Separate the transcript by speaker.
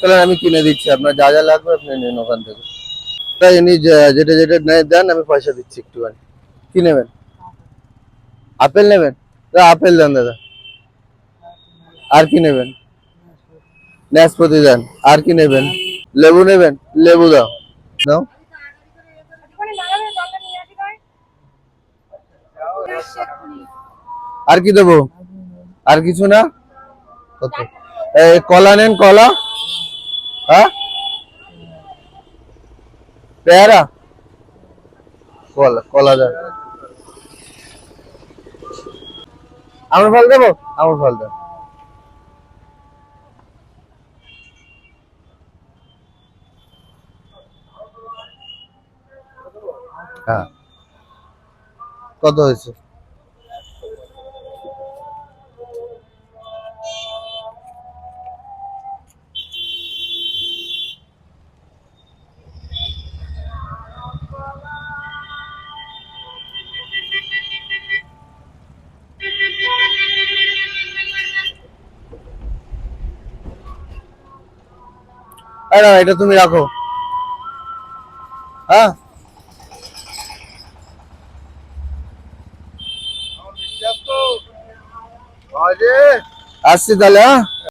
Speaker 1: Colour আমি কিনে দিচ্ছি, আপনার যা যা লাগবে আপনি নিন ওখান থেকে। তাই যেটা যেটা দেন আমি পয়সা দিচ্ছি একটুখানি। কি নেবেন? আপেল নেবেন? আপেল দেন দাদা। আর কি নেবেন? নাশপাতি দেন। আর কি নেবেন? লেবু নেবেন? লেবু দাও। দাও। আর কি দেবো? আর কিছু না? কত? কলা নেন, কলা। হ্যাঁ, পেয়ারা। কলা, কলা দেন। আঙুর ফল দেবো? আঙুর ফল দেন। হ্যাঁ, কত হয়েছে? আরে এটা তুমি রাখো। হ্যাঁ, আসছি তাহলে। হ্যাঁ।